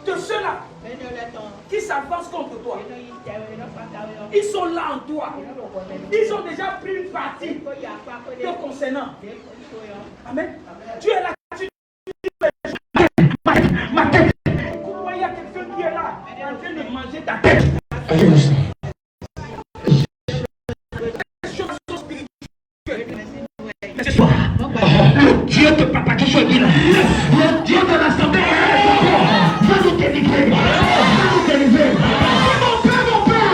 De ceux-là qui s'avancent contre toi, ils sont là en toi. Ils ont déjà pris une partie te concernant. Amen. Tu es là. Ma tête. Pourquoi il y a quelqu'un qui est là en train de manger ta tête? Le Dieu de Papa qui choisit là, le Dieu de l'Assemblée, va nous délivrer. Mon Père,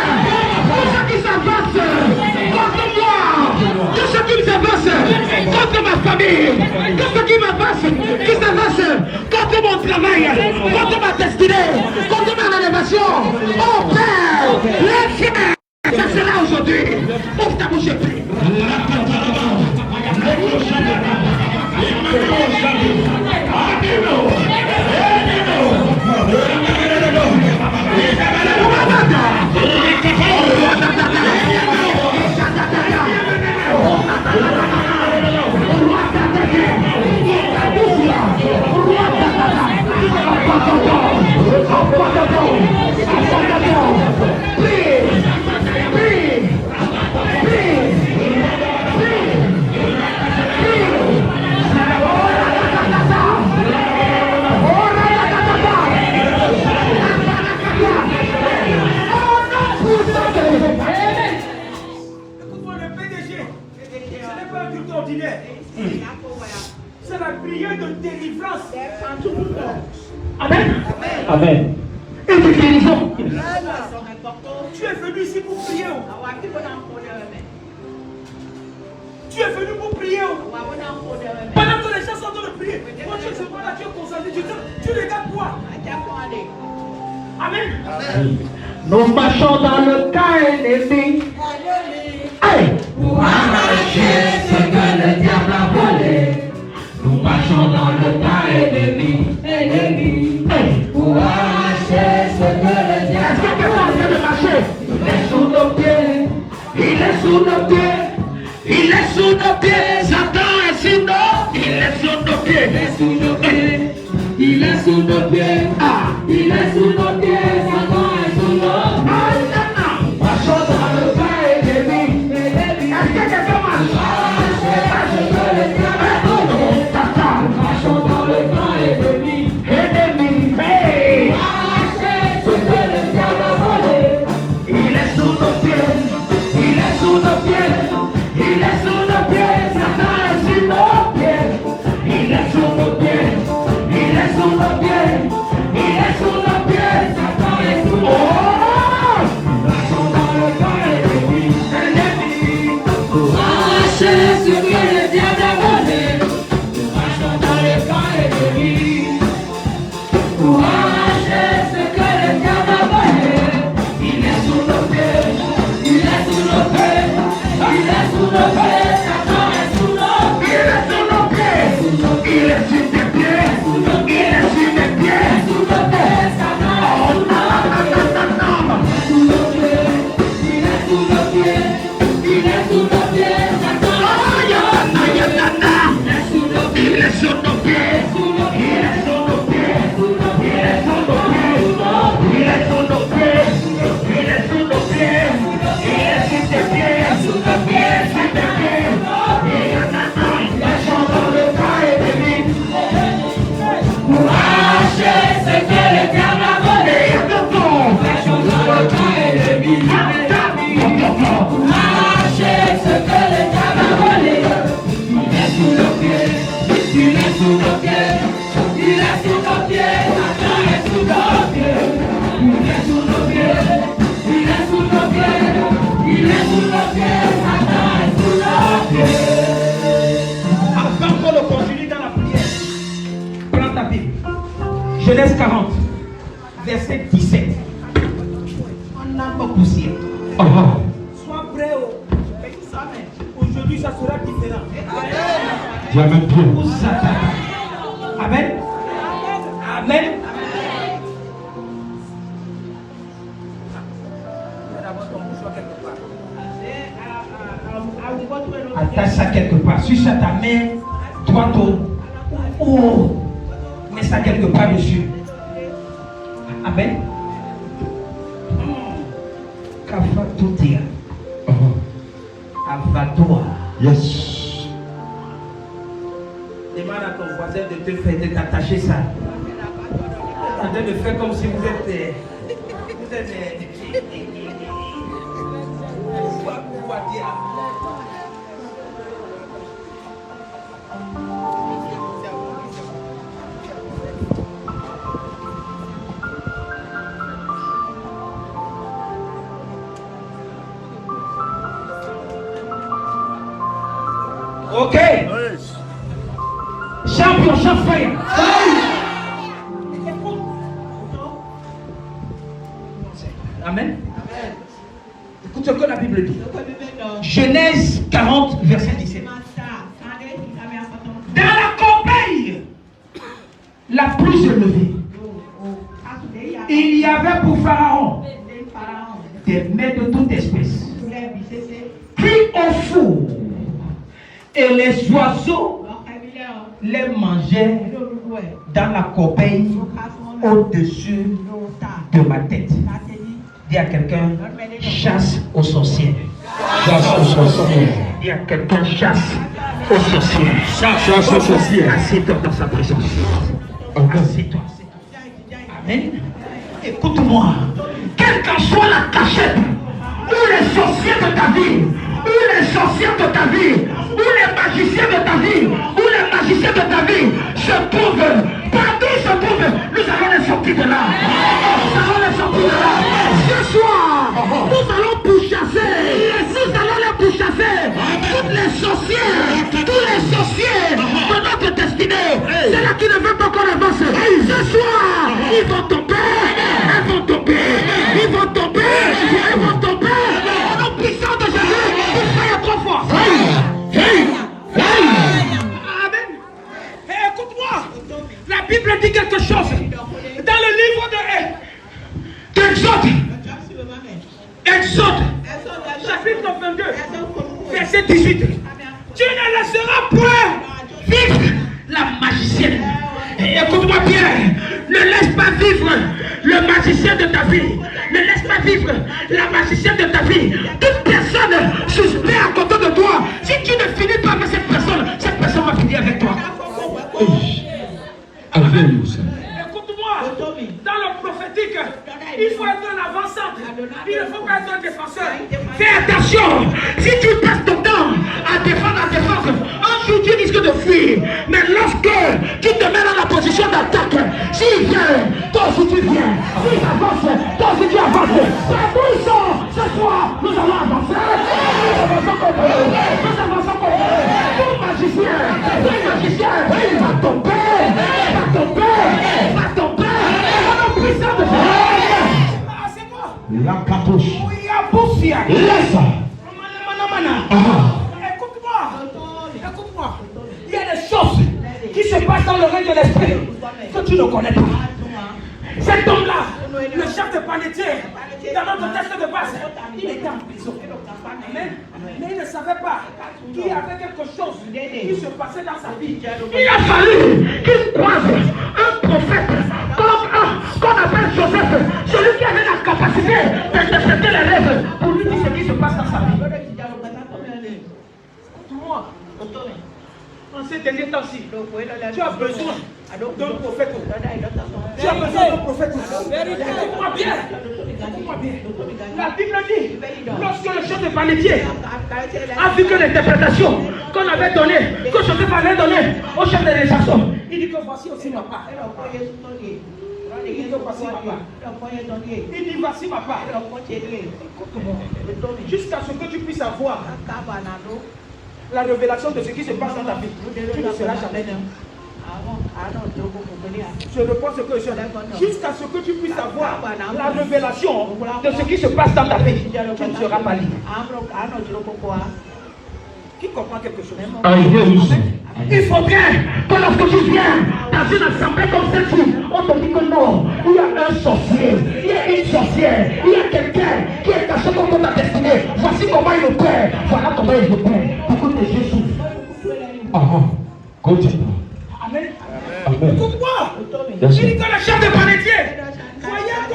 tout ce qui s'avance contre moi, tout ce qui s'avance contre ma famille, tout ce qui s'avance contre mon travail, contre ma destinée, contre ma rénovation. Oh Père, les fiers, ça sera aujourd'hui. Ouvre ta bouche et prie. C'est la prière de délivrance. Amen. Amen. Et de guérison. Tu es venu ici pour prier. Tu es venu pour prier. Pendant que les gens sont en train de prier, moi tu es là, tu es concentré. Tu regardes quoi? Amen. Amen. Nous marchons dans le cas ennemi. Pour arracher ce que le diable a volé. Nous marchons dans le tas ennemi. Pour arracher ce que le diable a volé. Il est sous nos pieds. Il est sous nos pieds. Il est sous nos pieds. Satan est sous nos. Il est sous nos pieds. Il est sous nos pieds. Il est sous nos pieds. Il est sous nos pieds. Satan est sous nos pieds. Marchons dans le tas ennemi. Marchons dans le camp ennemi. Hey! Ce que le diable a volé. Il est sous nos pieds. Il est sous nos pieds. Il est sous nos pieds. Satan est sous nos pieds. Il est sous nos pieds. Il est sous nos pieds. Il est sous nos pieds. Satan est sous nos pieds. Marchons dans le camp ennemi. Pour arracher ce que le diable a volé. Nous marchons dans le camp ennemi. Pour arracher ce que le diable a volé. Il est sous nos pieds. Il est sous nos pieds. Il est sous nos pieds. Satan est sous nos pieds. Il est sous nos pieds. Il est sous tes pieds. Il est sous mes pieds. Sous nos pieds. Satan est sous nos pieds. Il est sous nos pieds. Il est sous nos pieds. Il est sur nos pieds, il est sur nos pieds, il est sur nos pieds, il est sur nos pieds, il est sur nos pieds, il est sur tes pieds, sur nos pieds, sur tes pieds, il marchons dans le tas ennemi, pour arracher ce que le diable a volé. Marchons dans le tas ennemi, pour arracher ce que le diable a volé. Il est sous nos pieds. Il est sous nos pieds, il est sous nos pieds, Satan est sous nos pieds. Il est sous nos pieds, il est sous nos pieds, il est sous nos pieds, Satan est sous nos pieds. Avant qu'on le continue dans la prière, prends ta Bible. Genèse 40, verset 17. On n'a pas poussé. Sois prêt. Aujourd'hui, ça sera différent. Amen. Amen. Amen. Attache ça quelque part. Suis ça ta main, droite. Oh. Mets ça quelque part dessus. Amen. Kafatutia. Avatoire. Yes. Demande à ton voisin de te faire, de t'attacher ça. En train de faire comme si vous êtes. Ok. Champion, champion. Amen. Écoute ce que la Bible dit. Genèse 40, verset 17. Dans la corbeille la plus élevée, il y avait pour Pharaon des mets de toute espèce, cuits au four, et les oiseaux les mangeaient dans la corbeille au-dessus de ma tête. Dis à quelqu'un, chasse aux sorcières. Chasse aux sorcières. Dis à quelqu'un, chasse aux sorcières. Chasse aux sorcières. Assieds-toi dans sa présence. Assieds-toi. Amen. Écoute-moi. Quelle qu'en soit la cachette, ou les sorciers de ta vie, ou les sorcières de ta vie, ou les magiciens de ta vie, ou les magiciens de ta vie se trouvent, partout se trouvent, nous allons les sortir de là. Nous allons les sortir de là. Ce soir, nous allons pourchasser. Nous allons les pourchasser. Toutes les sorcières, tous les sorciers de notre destinée, ceux-là qui ne veulent pas qu'on avance. Ce soir, ils vont tomber. Ils vont tomber. Ils vont tomber. Ils vont tomber. Au nom puissant de Jésus, il faut trop fort. Amen. Écoute-moi. La Bible dit quelque chose. Dans le livre Exode, chapitre 22, verset 18. Tu ne laisseras point vivre la magicienne. Écoute-moi bien. Ne laisse pas vivre le magicien de ta vie. Ne laisse pas vivre la magicienne de ta vie. Toute personne suspecte à côté de toi. Si tu ne finis pas avec cette personne va finir avec toi. Écoute-moi, dans le prophétique, il faut être un avant-centre. Il ne faut pas être un défenseur. Fais attention. Si tu passes ton temps à défendre, un jour tu risques de fuir. Mais lorsque tu te mets dans la position d'attaque, s'il vient, toi aussi tu viens. S'il avance, toi aussi tu avances. Partout ils sont, ce soir, nous allons avancer. Nous avançons comme tout magicien, il va tomber. Puissant de la cartouche. Laisse. Écoute-moi. Il y a des choses qui se passent dans le règne de l'esprit que tu ne connais pas. Cet homme-là, le chef de panetier, dans notre texte de base, il était en prison. Amen. Mais il ne savait pas qu'il y avait quelque chose qui se passait dans sa vie. Il a fallu qu'il croise un prophète qu'on appelle Joseph, celui qui avait la capacité d'interpréter les rêves pour lui dire ce qui se passe dans sa vie. Moi, en ces derniers temps-ci, tu as besoin d'un prophète. Tu as besoin d'un prophète. Écoute-moi bien. La Bible dit, lorsque le chef de panetier a vu que l'interprétation qu'on avait donnée, que Joseph avait donnée au chef de l'Échason, il dit que voici aussi ma part. Il dit voici ma part. Il dit voici ma part. Jusqu'à ce que tu puisses avoir la révélation de ce qui se passe dans ta vie, tu ne seras jamais. Je reprends ce que je dis. Jusqu'à ce que tu puisses avoir la révélation de ce qui se passe dans ta vie, tu ne seras pas libre. Qui comprend quelque chose? Il faut bien que lorsque tu viens dans une assemblée comme celle-ci, on te dit que non, il y a un sorcier, il y a une sorcière, il y a quelqu'un qui est caché contre ta destinée. Voici comment il opère, voilà comment il opère. Pour que tes yeux s'ouvrent. Continue. Amen. Amen. Écoute-moi. Il dit que le chef de panetier voyait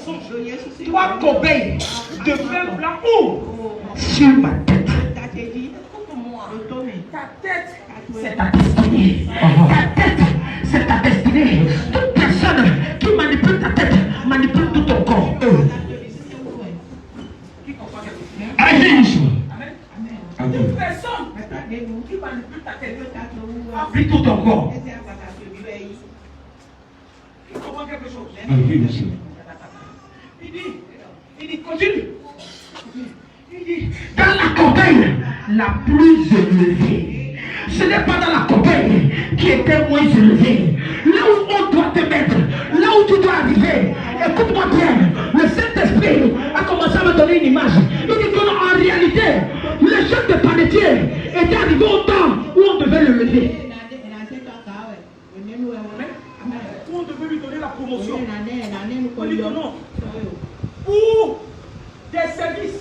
Toi, Kobeï, de même blanc où? Sur ma tête. Ta tête, c'est ta destinée. Ta tête, c'est ta destinée. Toute personne qui manipule ta tête manipule tout ton corps. Allez, toute personne qui manipule ta tête applique tout ton corps. Tu comprends quelque chose? Il dit, continue. Il dit, dans la corbeille la plus élevée, ce n'est pas dans la corbeille qui était moins élevée. Là où on doit te mettre, là où tu dois arriver. Écoute-moi bien, le Saint-Esprit a commencé à me donner une image. Il dit qu'en réalité, le chef de panetier était arrivé au temps où on devait le lever. Où on devait lui donner la promotion. On dit que non. Pour des services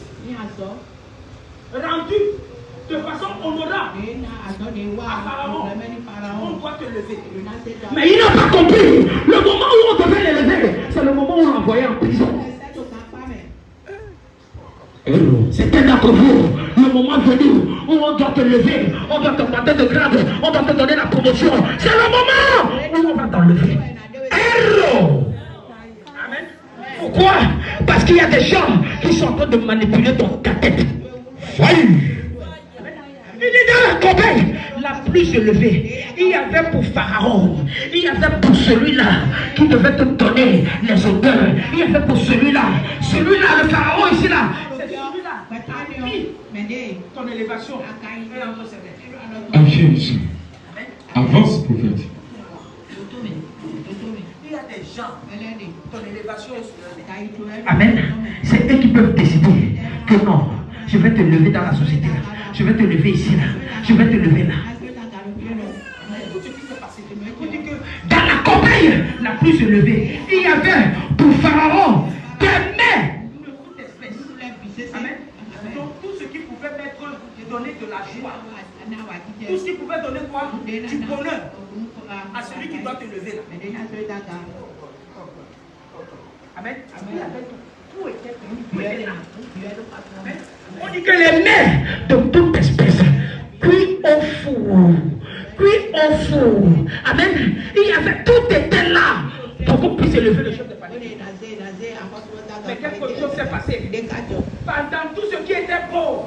rendus de façon honorable à Pharaon, on doit te lever. Mais il n'a pas compris. Le moment où on devait le lever, c'est le moment où on l'envoyait en prison. C'était d'entre vous, le moment venu où on doit te lever, on doit te monter de grade, on doit te donner la promotion. C'est le moment où on va t'enlever. Héros! Amen. Pourquoi? Parce qu'il y a des gens qui sont en train de manipuler ta tête. Il est dans la corbeille la plus élevée. Il y avait pour Pharaon, il y avait pour celui-là qui devait te donner les odeurs. Il y avait pour celui-là, le Pharaon ici là. C'est celui-là. Ton élévation est entre ses mains. Viens ici. Avance, prophète. Il y a des gens, ton élévation est sur eux. Amen. C'est eux qui peuvent décider que non, je vais te lever dans la société là. Je vais te lever ici là. Je vais te lever là. Dans la corbeille la plus élevée, il y avait pour Pharaon des mets. Amen. Donc tout ce qui pouvait donner de la joie, tout ce qui pouvait donner quoi? Du bonheur à celui qui doit te lever là. Amen. Tout était là. On dit que les mets de toute espèce cuits au four. Amen. Il y avait, tout était là pour qu'on puisse élever le chef de famille. Mais quelque chose s'est passé. Pendant tout ce qui était beau,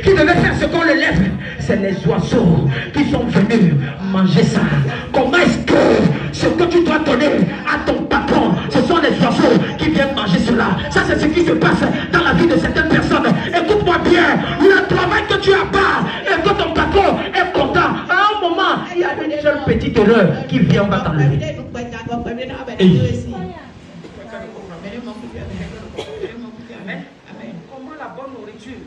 qui devait faire ce qu'on le lève, c'est les oiseaux qui sont venus manger ça. Comment est-ce que ce que tu dois donner à ton patron, ce sont les oiseaux qui viennent manger cela? Ça, c'est ce qui se passe dans la vie de certaines personnes. Écoute-moi bien, le travail que tu as bas et que ton patron est content, à un moment, il y a une seule petite erreur qui vient, on va t'enlever. Comment la bonne nourriture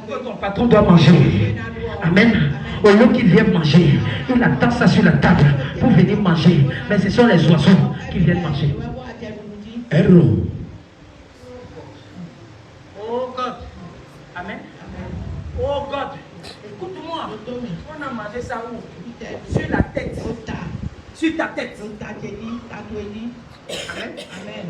que ton patron doit manger? Amen. Au lieu qu'il vienne manger, il attend ça sur la table pour venir manger. Mais ce sont les oiseaux qui viennent manger. Héros. Oh God. Amen. Oh God. Écoute-moi. On a mangé ça où? Sur la tête. Sur ta tête. Amen. Amen.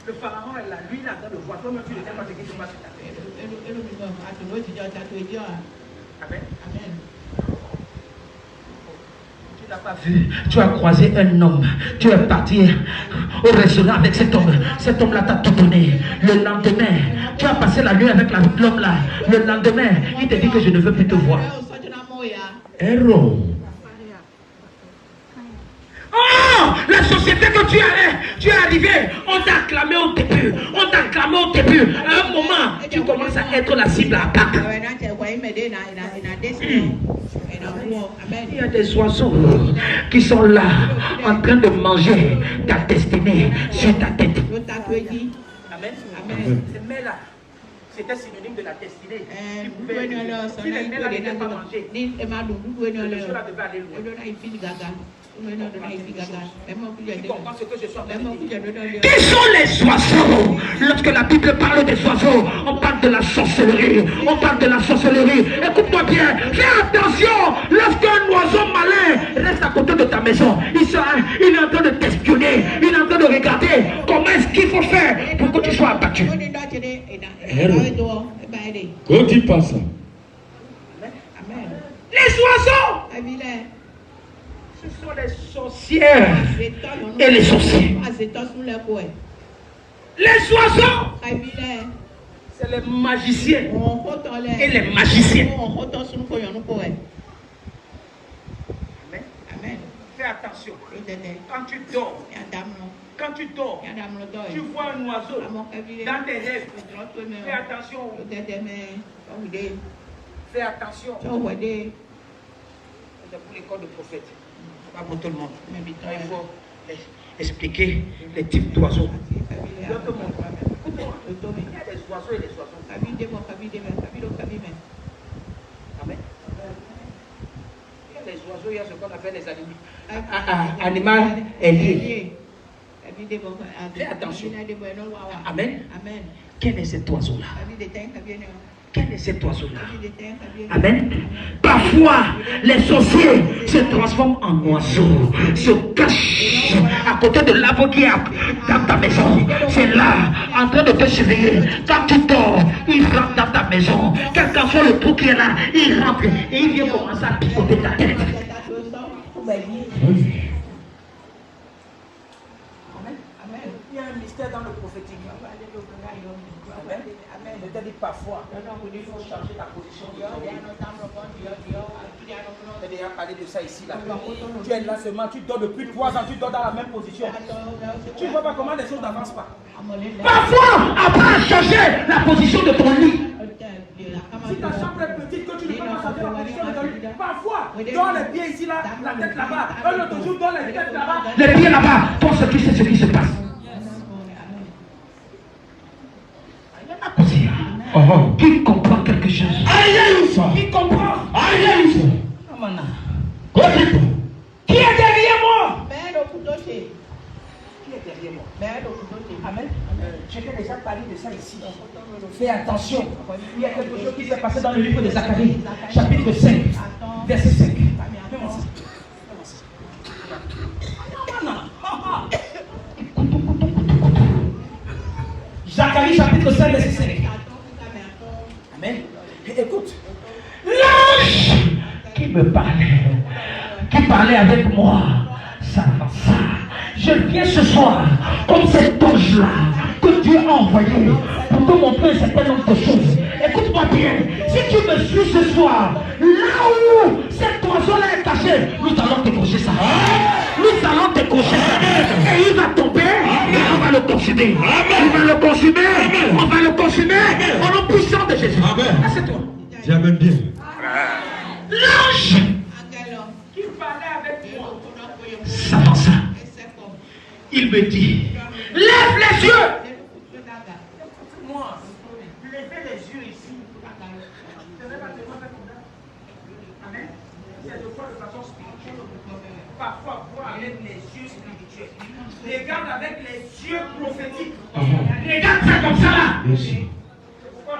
Le pharaon est là, lui il a dans le voir, toi-même tu ne sais pas ce qui se passe sur ta tête. Amen. Amen. Tu n'as pas vu, tu as croisé un homme, tu es parti au restaurant avec cet homme. Cet homme-là t'a tout donné. Le lendemain, tu as passé la nuit avec l'homme-là. Le lendemain, il te dit que je ne veux plus te voir. Héros. Oh, la société que tu es arrivé, on t'a acclamé au début, à un moment, tu commences à être la cible à attaque. Il y a des oiseaux qui sont là, en train de manger ta destinée sur ta tête. Amen. Amen. Ces mets-là, c'était synonyme de la destinée. Si les mets-là n'étaient pas mangés, le jour-là devait aller loin. Qui comprend ce que je suis en train de dire? Qui sont les oiseaux? Lorsque la Bible parle des oiseaux, on parle de la sorcellerie. On parle de la sorcellerie. Écoute-moi bien. Fais attention. Lorsqu'un oiseau malin reste à côté de ta maison, il est en train de t'espionner. Il est en train de regarder comment est-ce qu'il faut faire pour que tu sois abattu. Quand tu passes, Les oiseaux, ce sont les sorcières et les sorciers. Les oiseaux, c'est les magiciens et les magiciens. Fais attention. Quand tu dors, tu vois un oiseau dans tes rêves. Fais attention. Fais attention. C'est pour l'école de prophète. Pas pour tout le monde. Il faut expliquer les types d'oiseaux. Il y a des oiseaux et des oiseaux. Amen. Il y a les oiseaux, il y a ce qu'on appelle les animaux. Animal ailier. Fais attention. Amen. Quel est cet oiseau-là? Quel est cet oiseau-là? Amen. Parfois, les sorciers se transforment en oiseaux, se cachent à côté de l'arbre qui est dans ta maison. C'est là, en train de te surveiller. Quand tu dors, il rentre dans ta maison. Quel qu'en soit le trou qui est là, il rentre et il vient commencer à picoter ta tête. Il y a un mystère dans le prophétique. Je te dis parfois, il faut changer la position. J'ai déjà parlé de ça ici. Là. Tu es là seulement, tu dors depuis 3 ans, tu dors dans la même position. Tu ne vois pas comment les choses n'avancent pas. Parfois, après changer la position de ton lit. Si ta chambre est petite, que tu ne peux pas changer la position de ton lit. Parfois, dors les pieds ici, là, la tête là-bas. Un autre jour, dors les têtes là-bas. Les pieds là-bas. Toi, ce qui sait ce qui se passe. Qui comprend quelque chose? Qui comprend? Qui est derrière moi? Qui est derrière moi? Amen. Je t'ai déjà parlé de ça ici. Fais attention. Il y a quelque chose qui s'est passé dans le livre de Zacharie, chapitre 5, verset 5. Zacharie, chapitre 5, verset 5. Amen. Écoute, l'ange qui me parlait avec moi, ça. Je viens ce soir comme cet ange-là que Dieu a envoyé pour te montrer un certain nombre de choses. Écoute-moi bien, si tu me suis ce soir, là où cet oiseau-là est caché, nous allons décrocher ça. Nous allons décrocher ça. Et il va tomber et on va le consumer. On va le consumer. On va le consumer au nom puissant de Jésus. Assieds-toi. tu amènes bien. L'ange qui parlait avec moi s'avança. Il me dit, lève les yeux. Moi, levez les yeux ici. Amen. C'est de voir de façon spirituelle. Parfois, voir avec les yeux spirituels. Regarde avec les yeux prophétiques. Regarde ça comme ça là. Merci. C'est pourquoi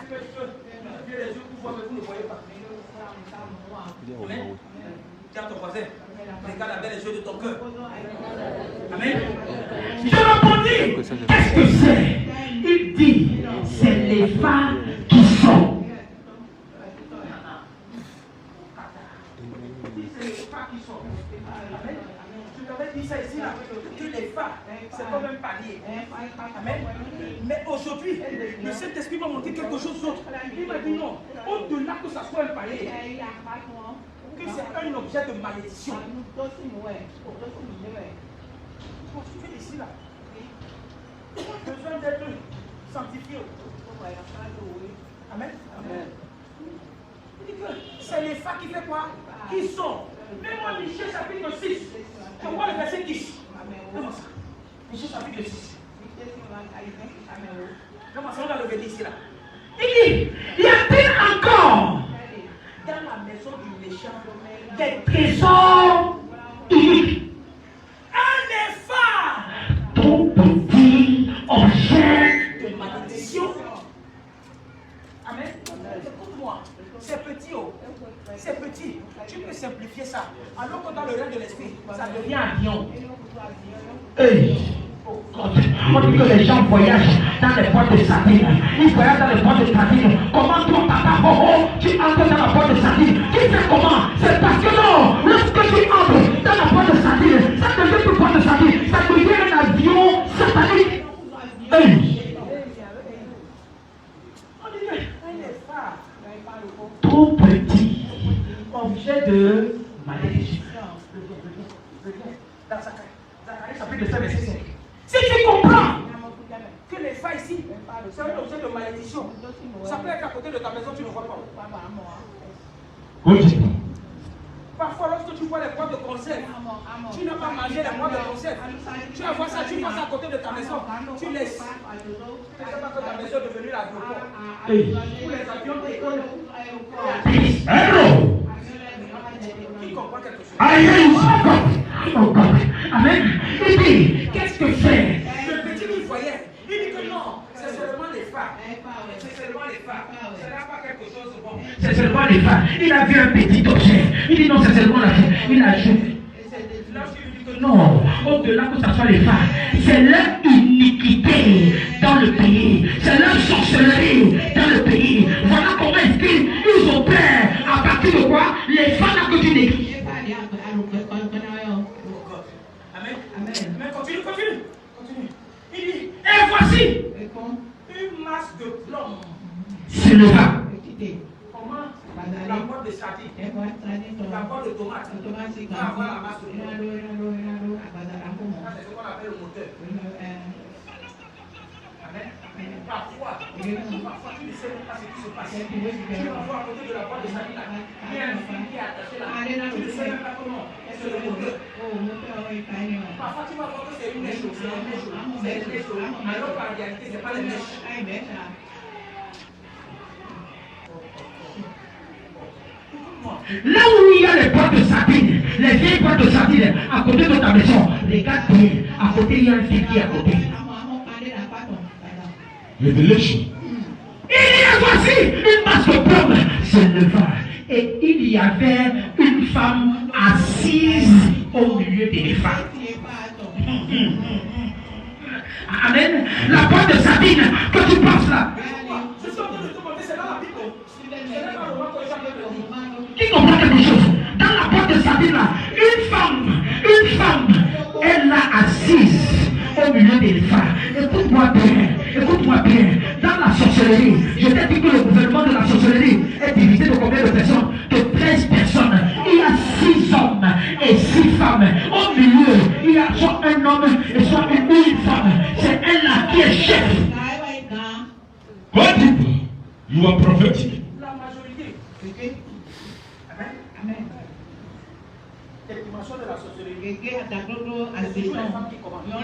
les yeux vous voient, mais vous ne voyez pas. Amen. Dis à ton voisin, regarde avec les yeux de ton cœur. Amen. Je répondis, qu'est-ce que c'est? Il dit, c'est les femmes qui sont. C'est les femmes qui sont. Amen. Je t'avais dit ça ici, là, que les femmes, c'est comme un palier. Amen. Mais aujourd'hui, le Saint-Esprit m'a montré quelque chose d'autre. Il m'a dit non, au-delà que ça soit un palier, que c'est un objet de malédiction. Tu fais ici là. Besoin d'être sanctifié. Amen. Amen. Il dit que c'est les femmes qui fait quoi? Qui sont. Même moi, Michée chapitre 6. Je vois le verset 10. Comment ça? Michée chapitre 6. Comment ça? On va le venir ici là. Il dit, y a-t-il encore dans la maison du méchant des trésors Amen. Écoute-moi. C'est petit, oh. C'est petit. Tu peux simplifier ça. Alors que dans le règne de l'esprit, ça devient avion. Hey. On dit que les gens voyagent dans les boîtes de sardines. Ils voyagent dans les boîtes de sardines. Comment toi, papa, tu entres dans la boîte de sardines? Qui fait comment? C'est parce que non, lorsque tu entres dans la boîte de sardines, ça devient une boîte de sardines. Ça devient un avion satanique. Hey. Trop petit, objet de malédiction. Dans Zacharie chapitre 5, verset 5. Si tu comprends que les failles ici, c'est un objet de malédiction, ça peut être à côté de ta maison, tu ne vois pas. Parfois, lorsque tu vois les boîtes de conserve, tu n'as pas mangé les boîtes de conserve. Tu vas voir ça, tu passes à côté de ta maison, tu laisses. Tu ne sais pas que ta maison est devenue l'aéroport. Pour les avions qui qui comprend quelque chose. Amen. Il dit, qu'est-ce que c'est? Le petit lui voyait. Il dit que non, c'est seulement les femmes. C'est seulement les femmes. Ce n'est pas quelque chose de bon. C'est seulement les femmes. Il a vu un petit objet. Il dit non, c'est seulement la femme. Il a joué. Non, au-delà que ce soit les femmes, c'est leur iniquité dans le pays. C'est leur sorcellerie dans le pays. Voilà comment est-ce qu'ils opèrent. À partir de quoi? Les femmes là que tu néglignes. Amen. Mais continue. Il dit, et voici une masse de plomb. C'est le vin. Comment? La boîte de sardines, la boîte de tomates, va avoir la masse de plomb. C'est ce qu'on appelle le moteur. Amen. Parfois, tu ne sais pas ce qui se passe. Tu vas voir à côté de la boîte de sardines, il y a un fil qui est attaché là. Tu ne sais même pas comment. C'est le moteur. Parfois, tu vas voir que c'est une mèche, alors qu'en réalité, ce n'est pas les mèches. Là où il y a les boîtes de sardines, les vieilles boîtes de sardines, à côté de ta maison, regarde bien, à côté il y a un fil qui est à côté. Révélation. Il y a voici une masse de pommes se leva et il y avait une femme assise au milieu des femmes. Amen. La boîte de sardines que tu penses là. Qui comprend quelque chose? Dans la boîte de sardines là, une femme, elle l'a assise au milieu des femmes. Écoute-moi bien. Dans la sorcellerie, je t'ai dit que le gouvernement de la sorcellerie est divisé de combien de personnes? De 13 personnes. Il y a 6 hommes et 6 femmes. Au milieu, il y a soit un homme et soit une femme. C'est elle là qui est chef. God, you are prophetic. La majorité. Amen. Les dimensions de la sorcellerie. C'est toujours les femmes qui commandent. Pas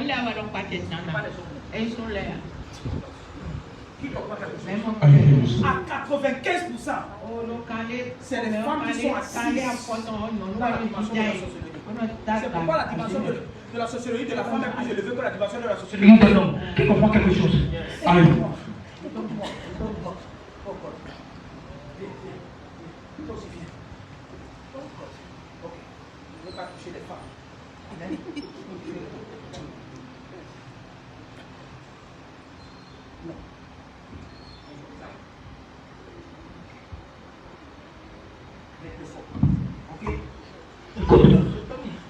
les hommes. Qui comprend quelque chose? À 95%, c'est les femmes qui sont assises dans la dimension de la sorcellerie. C'est pourquoi la dimension de la sorcellerie de la femme est plus élevée que la dimension de la sorcellerie de l'homme. Qui comprend quelque chose? Je ne veux pas toucher les femmes.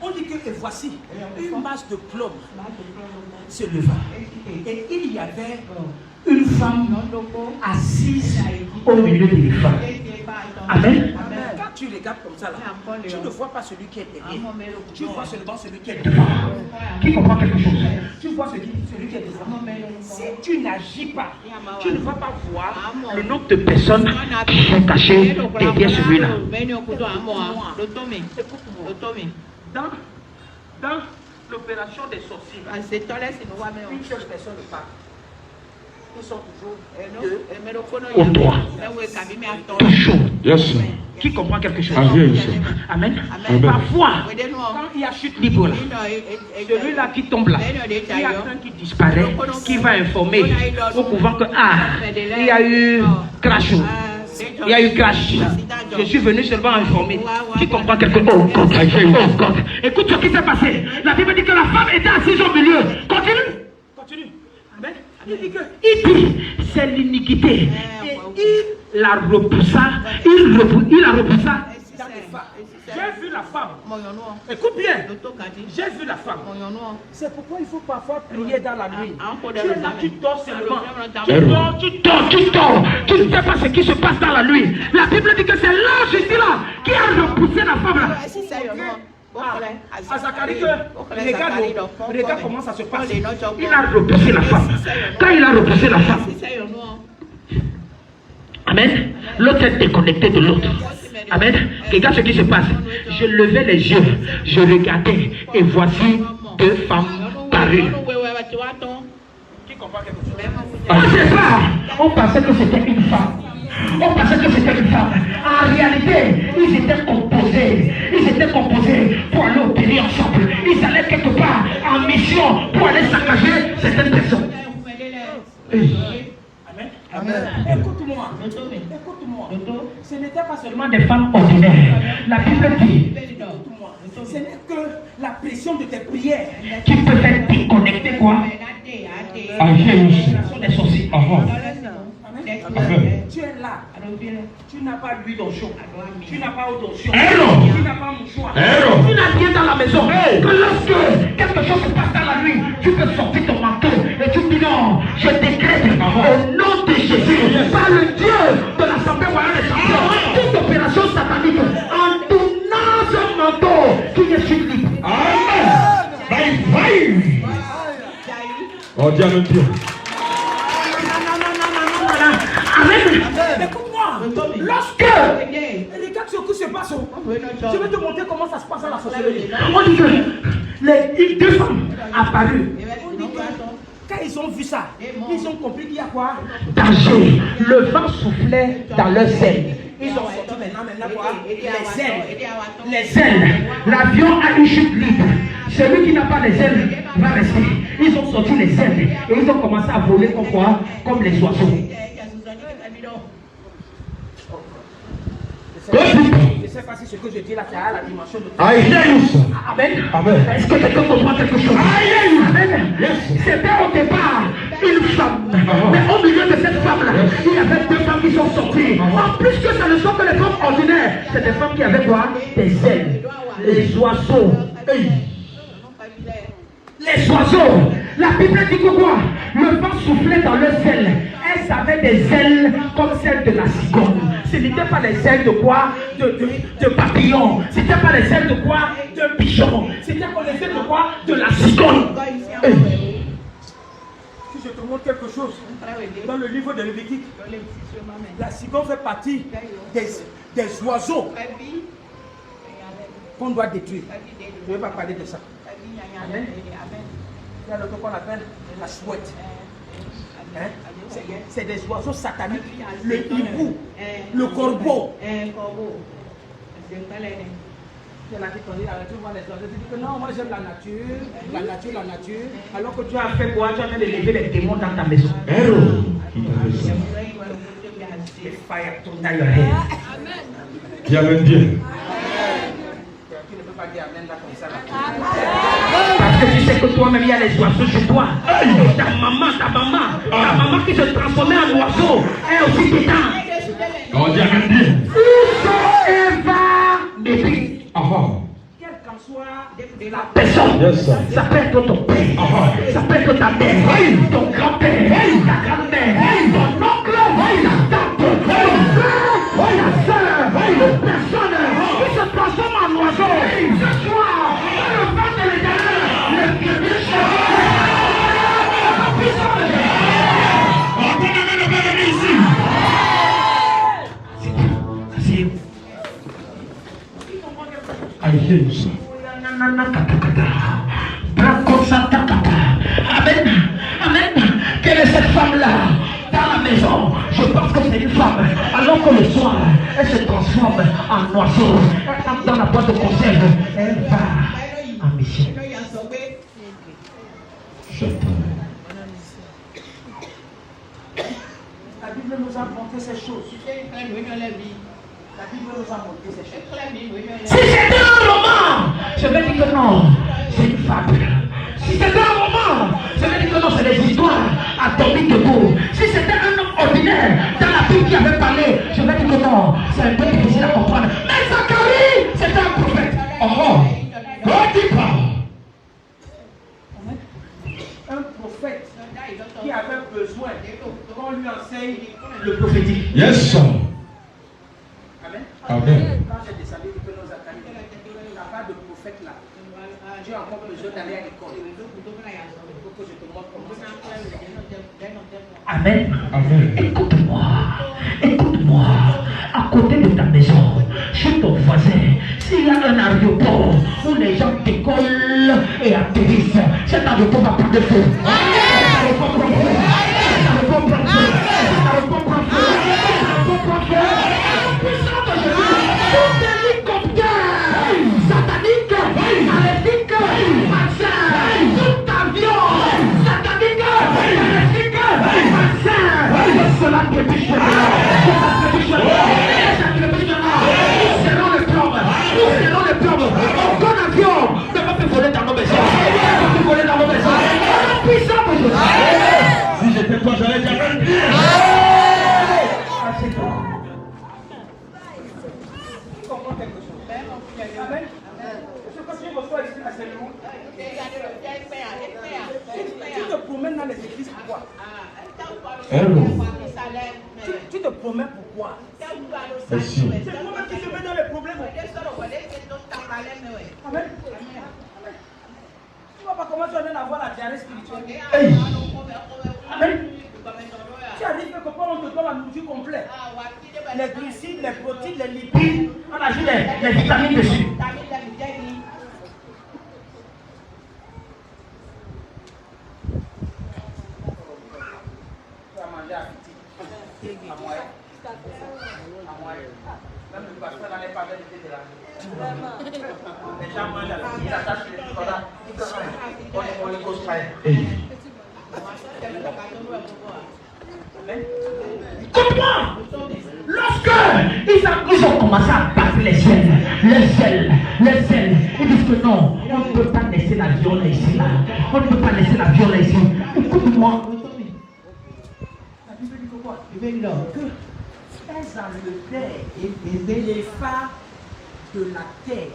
On dit que voici une masse de plomb se leva et il y avait Une femme assise au milieu des femmes. Amen. Quand tu regardes comme ça, là, tu ne vois pas celui qui est derrière. Tu vois seulement celui qui est devant. Qui comprend quelque chose? Tu vois celui qui est devant. Si tu n'agis pas, tu ne vas pas voir Le nombre de personnes qui sont cachées derrière celui-là. Dans l'opération des sorciers, une seule personne ne parle. Ils sont toujours deux Au droit. Toujours. Yes, sir. Qui comprend quelque chose? Amen. Parfois, quand il y a chute libre là, celui-là qui tombe là, il y a un qui disparaît, qui va informer au couvent que il y a eu crash. Il y a eu crash. Je suis venu seulement informer. Qui comprend quelque chose? Oh God. Écoute ce qui s'est passé. La Bible dit que la femme était assise au milieu. Continue. Amen. Il dit c'est l'iniquité. Et il la repoussa. Il la repoussa. J'ai vu la femme. Écoute bien. J'ai vu la femme. C'est pourquoi il faut parfois prier dans la nuit. Tu es là, tu dors seulement. Tu dors. Tu ne sais pas ce qui se passe dans la nuit. La Bible dit que c'est l'ange ici là qui a repoussé la femme là. À Zacharie, regarde comment ça se passe. Il a repoussé la femme. Quand il a repoussé la femme, amen, l'autre est déconnecté de l'autre. Amen. Regarde ce qui se passe. Je levais les yeux, je regardais, et voici deux femmes parues. Au départ, on pensait que c'était une femme. En réalité, ils étaient composés pour aller opérer ensemble. Ils allaient quelque part en mission pour aller saccager certaines personnes. Amen. Écoute-moi. Ce n'était pas seulement des femmes ordinaires. La Bible dit, ce n'est que la pression de tes prières qui peut faire déconnecter quoi? Des sorciers. Tu es là, tu n'as pas l'huile d'onction, tu n'as pas eau d'onction, tu n'as pas mouchoir, tu n'as rien dans la maison. Que lorsque quelque chose se passe dans la nuit, tu peux sortir ton manteau et tu dis non, je décrète au nom de Jésus, par le Dieu de l'Assemblée royale des champions, toute opération satanique, en tournant ce manteau qui est sur lui. Amen. Oh, Dieu me Dieu. Amen. Écoute-moi. Lorsque regarde ce qui se passe, je vais te montrer comment ça se passe dans la sorcellerie. On dit que les deux femmes apparues. On dit que quand ils ont vu ça, ils ont compris qu'il y a quoi? Danger. Le vent soufflait dans leurs ailes. Ils ont sorti maintenant quoi? Les ailes. L'avion a une chute libre. Celui qui n'a pas les ailes va rester. Ils ont sorti les ailes et ils ont commencé à voler comme quoi? Comme les oiseaux. Je ne sais pas si ce que je dis là, c'est à la dimension de Amen. Est-ce que quelqu'un comprend quelque chose? Amen. C'était au départ une femme. Mais au milieu de cette femme-là, il y avait deux femmes qui sont sorties. En plus que ça ne sont que les femmes ordinaires, c'est des femmes qui avaient quoi? Des ailes. Les oiseaux. Les oiseaux. La Bible dit que quoi? Le vent soufflait dans leurs ailes. Elles avaient des ailes comme celles de la cigogne. Ce n'était pas les ailes de quoi? De papillon. Ce n'était pas les ailes de quoi? De pigeon. C'était pas les ailes de quoi? De la cigogne. Si je te montre quelque chose, dans le livre de Lévitique, la cigogne fait partie des oiseaux qu'on doit détruire. Je ne vais pas parler de ça. Amen. Il y a le qu'on appelle la chouette. C'est des oiseaux sataniques. Le hibou, le corbeau. Il y en a qui disent, tu vois les oiseaux, tu dis que non, moi j'aime la nature. Alors que tu as fait quoi? Tu as fait lever les démons dans ta maison. The fire to your head. Dieu me Dieu. Tu ne peux pas dire amen là comme ça. Parce que tu sais que toi-même il y a les oiseaux chez toi. Ta maman qui se transformait en oiseau, elle aussi dedans. Oh, Dieu me Dieu. Quelle qu'en soit la personne, ça peut être ton père, ça peut être ta mère, ton grand-père, ta grand-mère, ton oncle, ta tante, ton frère, ta soeur, une personne qui se transforme en oiseau. Ce soir, le vent de l'Éternel, le puissant, la puissance de Dieu. Amen. Quelle est cette femme-là dans la maison? Je pense que c'est une femme, alors que le soir, elle se transforme en oiseau. Elle entre dans la boîte de conserve. Elle va en mission. La Bible nous a montré ces choses. La Bible nous a montré ces choses. Si c'était un roman, je vais dire que non, c'est une fable. Si c'était un roman, je vais dire que non, c'est des histoires atomiques debout. Si c'était un homme ordinaire dans la Bible qui avait parlé, je vais dire que non, c'est un peu difficile à comprendre. Mais Zacharie, c'était un prophète. Oh, God parle. Un prophète qui avait besoin qu'on lui enseigne le prophétique. Yes, sir. Amen. Amen. Quand j'ai descendu du Pénon Zacharie, il n'y a pas de prophète là. Tu as encore besoin d'aller à l'école. Il faut que je te montre comment ça se passe. Amen. Amen. Écoute-moi. Écoute-moi. À côté de ta maison, chez ton voisin, s'il y a un aéroport où les gens décollent et atterrissent, cet aéroport va prendre feu. Cet aéroport prend feu. Cet aéroport prend feu. Cet aéroport prend feu. Cet aéroport prend feu. Puissant de Jésus, tout hélicoptère satanique, maléfique, malsain, tout avion satanique, maléfique, malsain, cela trébuche maintenant. Nous serons les plombes. Nous serons les plombes. Aucun avion ne va plus voler dans nos maisons. Ne va plus voler dans nos maisons. Au nom puissant de Jésus. Si j'étais toi, j'allais dire Amen. Tu comprends quelque chose? Amen. Je continue votre foi ici à Saint-Louis. Tu te promènes dans les églises pourquoi? Tu te promènes pourquoi? Merci. C'est toi-même qui te mets dans les problèmes. Amen. Tu ne vois pas comment tu viens d'avoir la diarrhée spirituelle. Hey. Amen. Tu arrives que quand on te donne la nourriture complète, les glucides, les protéines, les lipides, on ajoute les vitamines dessus. Tu vas manger à petit. À moyen. À moyen. Même le pasteur n'en est pas bien de l'argent. Les gens mangent à petit. Ils attachent les trucs là. On les cause pas. Comment? Lorsque ils ont commencé à battre les ailes, ils disent que non, on ne peut pas laisser l'avion là ici là. On ne peut pas laisser l'avion là ici. Écoute-moi. La Bible dit que quoi? Que elles enlevaient les phares de la terre.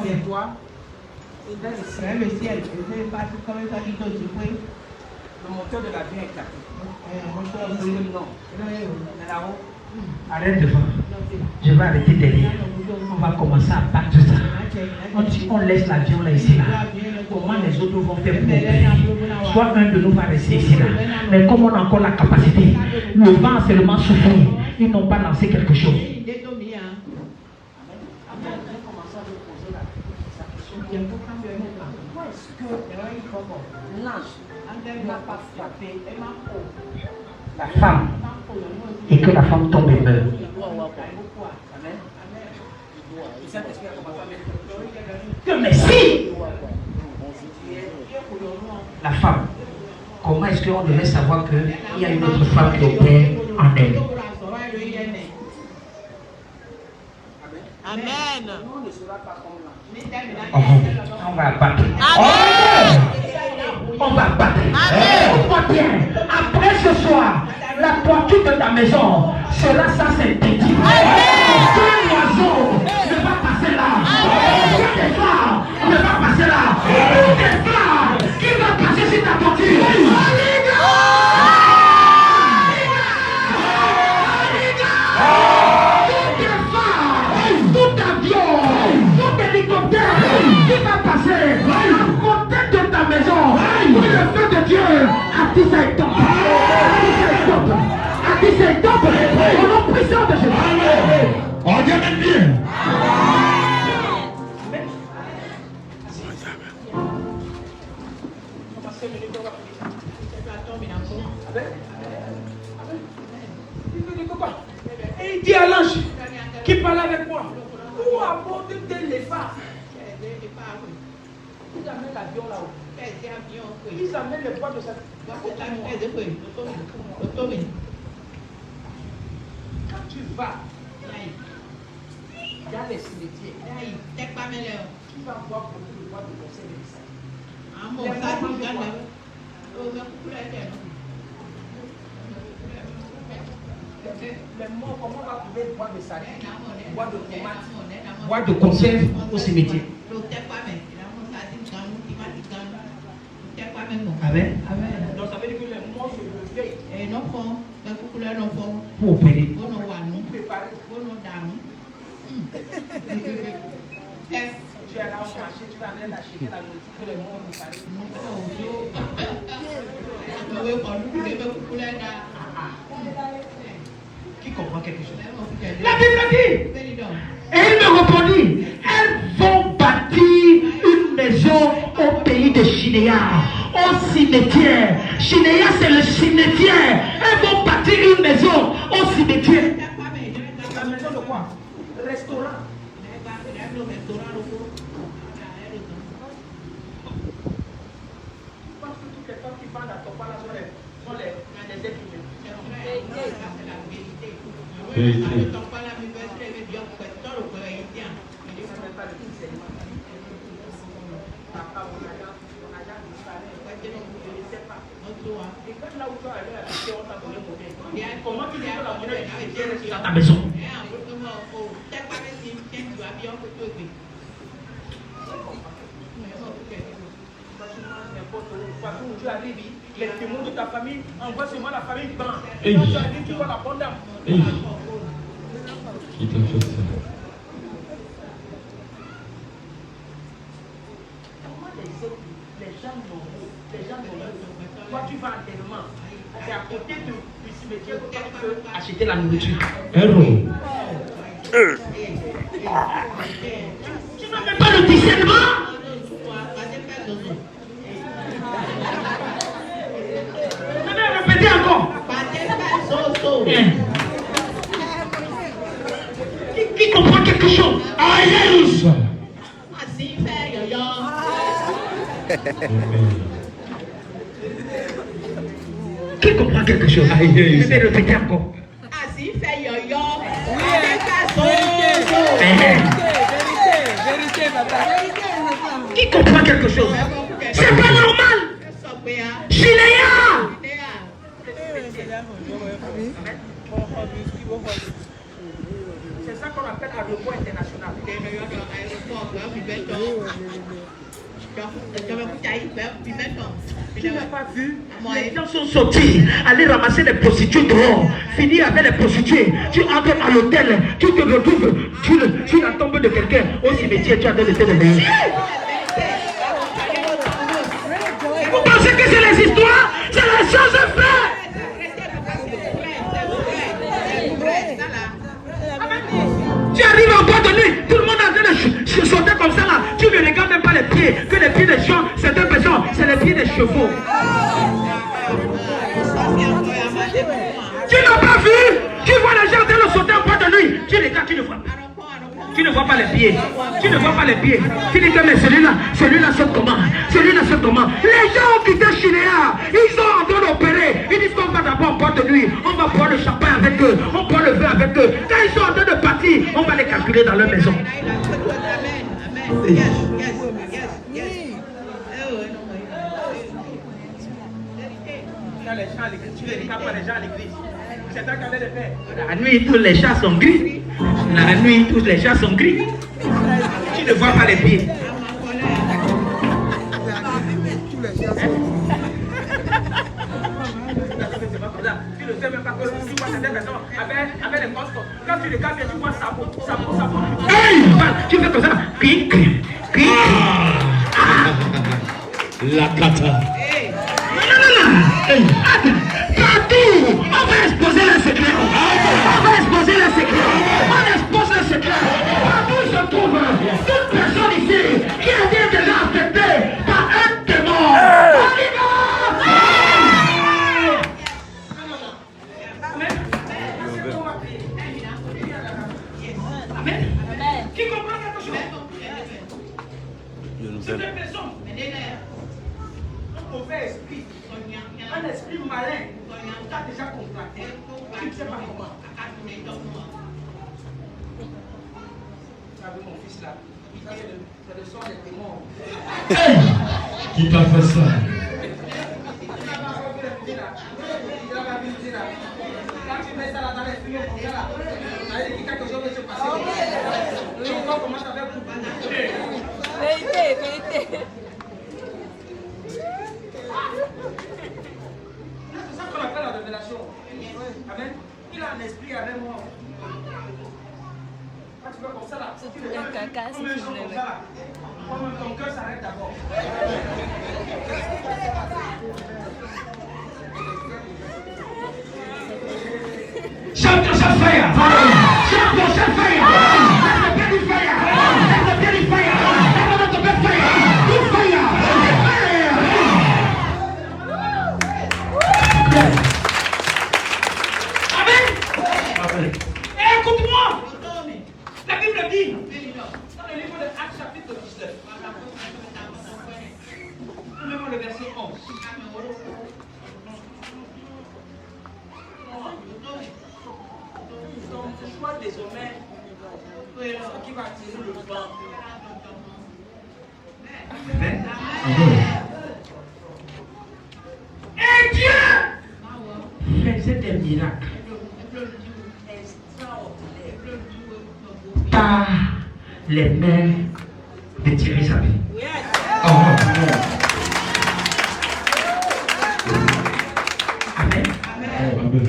C'est quoi? Le ciel. Le moteur de l'avion est capté. Non. Là-haut. Arrête devant. Je vais arrêter derrière. On va commencer à battre ça. On laisse l'avion là ici là. Comment les autres vont faire pour nous? Soit un de nous va rester ici là. Mais comme on a encore la capacité, le vent a seulement soufflé. Ils n'ont pas lancé quelque chose. Pourquoi est-ce que l'ange n'a pas frappé la femme et que la femme tombe et meurt? Que mais si la femme, comment est-ce qu'on devait savoir qu'il y a une autre femme qui opère en elle? Amen. On ne sera pas comme là. On va abattre. Amen. On va abattre. Amen. Écoute-moi bien. Après ce soir, la toiture de ta maison sera sans synthétique. Un oiseau ne va passer là. Des phares ne va passer là. Des phares qui va passer sur ta toiture. Tout avion, tout hélicoptère qui va passer à côté de ta maison. Pour le feu de Dieu, à qui ça est top. À qui c'est top. Au nom puissant de Jésus. On dit Amen bien. Pourquoi? Et il dit à l'ange qui parle avec moi, où aborde l'éléphant? Ils amènent l'avion là-haut. Ils amènent le poids de sa... Quand tu vas dans les cimetières, tu vas voir beaucoup de poids de conseil de ça. Les morts, comment on va trouver le bois de sardine, bois de tomate, bois de conserve au cimetière? Amen. Donc ça veut dire que les morts se réveillent pour opérer, pour préparer. Tu es là au marché, tu vas aller acheter la nourriture que les morts vont parler. Qui comprend quelque chose? La Bible dit, et il me répondit, elles vont bâtir une maison au pays de Shinéa, au cimetière. Shinéa, c'est le cimetière. Elles vont bâtir une maison au cimetière. La maison de quoi? Restaurant. Je pense que toutes les femmes qui vendent à Topa là sont les êtres humains. Comment tu dis que la monnaie est dans ta maison? Les témoins de ta famille envoient seulement la famille ban. Et quand tu arrives, tu vois la bonne dame. Qui t'a fait ça? Comment les gens normaux, toi tu vas à l'enterrement, c'est à côté du cimetière que tu peux acheter la nourriture. Héros. Tu n'as même pas le discernement. Je vais répéter encore. Qui comprend quelque chose? Aïe. Qui comprend quelque chose? Je vais répéter encore. Qui comprend quelque chose? C'est pas normal. Shinéa. C'est ça qu'on appelle aéroport international. Tu n'as pas vu? Les gens sont sortis, aller ramasser les prostituées dehors, finir avec les prostituées. Tu entres à l'hôtel, tu te retrouves sur la tombe de quelqu'un au cimetière, tu as donné de meilleurs. Vous pensez que c'est les histoires? C'est les choses vraies. Tu arrives en boîte de nuit, tout le monde est en train de se sauter comme ça là. Tu ne regardes même pas les pieds, que les pieds des gens, c'est deux personnes, c'est les pieds des chevaux. Tu n'as pas vu? Tu vois les gens en train de sauter en boîte de nuit. Tu regardes, tu ne vois pas. Tu ne vois pas les pieds. Tu ne vois pas les pieds. Tu dis que mais celui-là saute comment? Celui-là saute comment? Les gens ont quitté Shinéa. Ils sont en train d'opérer. Ils disent qu'on va d'abord en boîte de nuit. On va boire le champagne avec eux. On boit le vin avec eux. Quand ils sont en train de partir, on va les calculer dans leur maison. Les gens à l'église, tu ne regardes pas les gens à l'église. C'est ça qu'elle est fait. La nuit, tous les chats sont gris. La nuit, tous les chats sont gris. Tu ne vois pas les pieds. Tu ne sais même pas que tu vois certaines personnes avec les costos. Quand tu regardes bien, tu vois ça peau. Hey! Tu fais comme ça. La cata. Partout, on va exposer les secrets. On va exposer les secrets. On expose les secrets. Partout se trouve toute personne ici qui a été déjà affectée par un démon. On va Un mauvais esprit, un esprit malin, tu as déjà contracté. Tu ne sais pas comment. Tu as vu mon fils là? C'est le son des démons. Qui t'a fait ça? Quand tu mets ça là dans les films comme ça là, ça veut dire que quelque chose va se passer. Tu vois comment ça fait pour Vérité. C'est ça qu'on appelle la révélation. Amen. Il a un esprit avec moi. Quand tu vas comme ça là, tu le caca, comme un jour comme ça là. Comme ton cœur s'arrête d'abord. Champion, shall fire! Champion, shall fire! Let the belly fire! Let the belly fire! Let the belly fire! Good fire! Fire! Amen! Écoute-moi! La Bible dit, dans le livre de Actes chapitre 19, même le verset 11. Donc, le choix désormais, ce qui va attirer le vent. Amen. Et Dieu faisait des miracles par les mains de Thierry Sabi. Amen. Amen.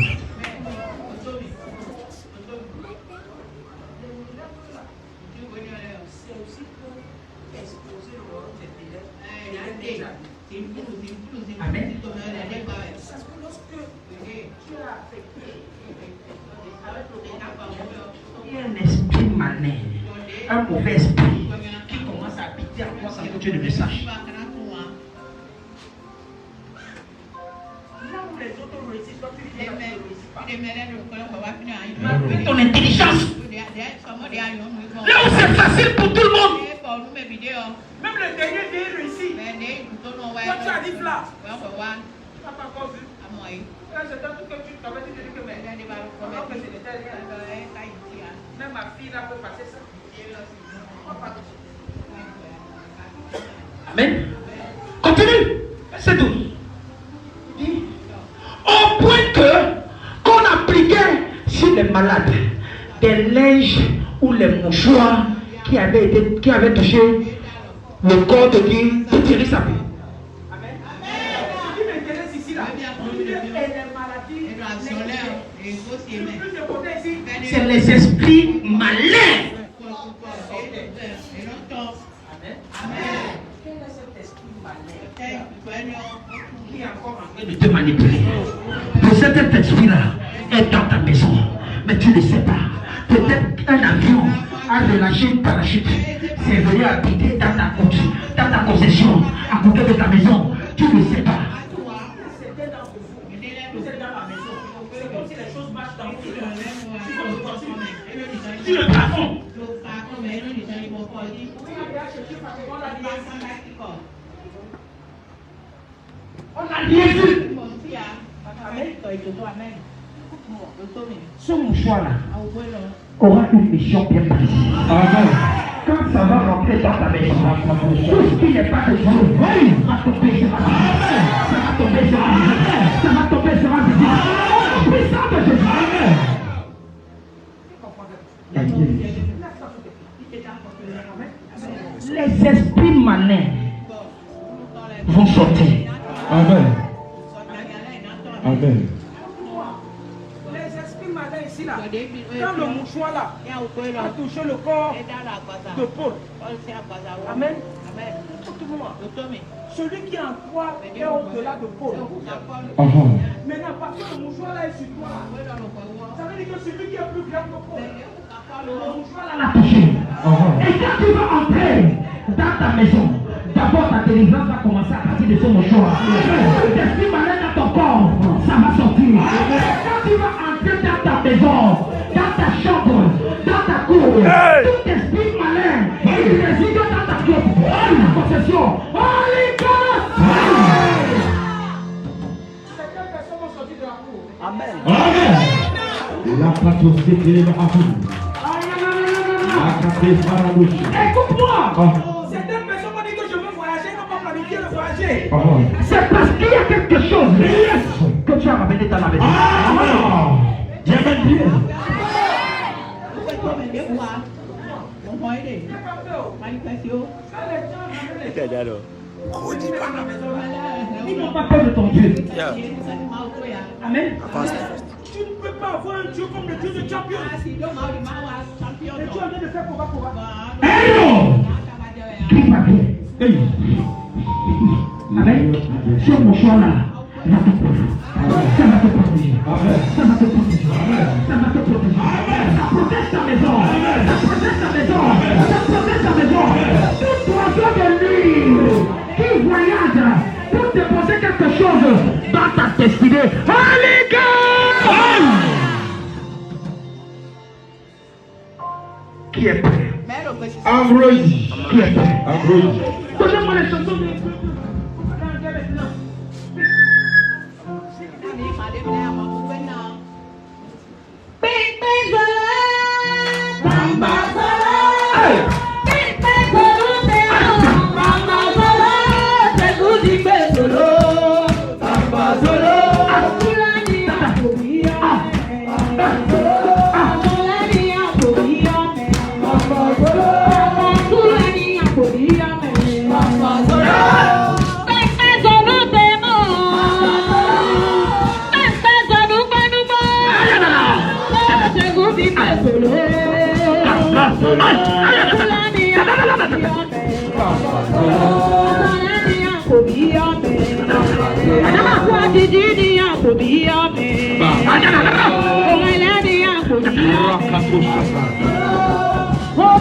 Amen. Il y a un esprit malin, un mauvais esprit qui commence à habiter en toi sans que tu ne le saches. Là où les autres réussissent, toi tu viens de ton intelligence. Là où c'est facile pour tout le monde. Même le dernier vient réussir. Toi tu arrives là. Tu n'as pas encore vu. Là, c'est dans tout que tu t'avais dit que alors que je n'étais rien. Même ma fille là peut passer ça. Amen. Continue. C'est tout. Au point que qu'on appliquait sur les malades des linges ou les mouchoirs qui avaient touché le corps de qui de Thierry Sabi. Amen. Ce qui m'intéresse ici là, c'est les esprits malins. Quel est cet esprit malin qui est encore en train de te manipuler? Cet esprit-là est dans ta maison, mais tu ne sais pas. Peut-être un avion a relâché une parachute, c'est venu habiter dans ta possession, à côté de ta maison. Tu ne sais pas. C'était dans vous. Vous êtes dans la maison. C'est comme si les choses marchent dans vous. Sur le plafond. On a bien vu. Ce mouchoir-là aura une mission bien précise. Quand ça va rentrer dans ta maison, tout ce qui n'est pas de Dieu va tomber sur la vie. Ça va tomber sur la vie. Ça va tomber sur la vie. Puissant de Jésus. Les esprits malins vont sortir. Amen. Amen. Les esprits malins ici là, quand le mouchoir là a touché le corps de Paul. Amen. Écoute-moi. Celui qui en croit est au-delà de Paul. Maintenant, parce que le mouchoir là est sur toi, ça veut dire que celui qui est plus grand que Paul, le mouchoir là l'a touché. Et quand tu vas entrer dans ta maison, d'abord ta délivrance va commencer à partir de ce mouchoir. L'esprit malin dans ton corps, ça va sortir. Quand tu vas entrer dans ta maison, dans ta chambre, dans ta cour, tout esprit malin, il réside dans ta possession. Écoute-moi. Certaines personnes m'ont dit que je veux voyager, n'ont pas planifié de voyager. C'est parce qu'il y a quelque chose que tu as ramené dans la maison. Ils n'ont pas peur de ton Dieu. Amen. Tu ne peux pas avoir un Dieu comme le Dieu de champion. Le Dieu en train de faire combat. Hello. Tout va bien. Amen. Sur mon choix là, ça va te protéger. Ça va te protéger. Ça va te protéger. Ça protège ta maison. Ça protège ta maison. Ça protège ta maison. Tout oiseau de nuit qui voyage pour déposer quelque chose dans ta destinée. Holy God! Qui est prêt? Ambroise. Qui est prêt? Ambroise. Donnez-moi les chansons de... Oh,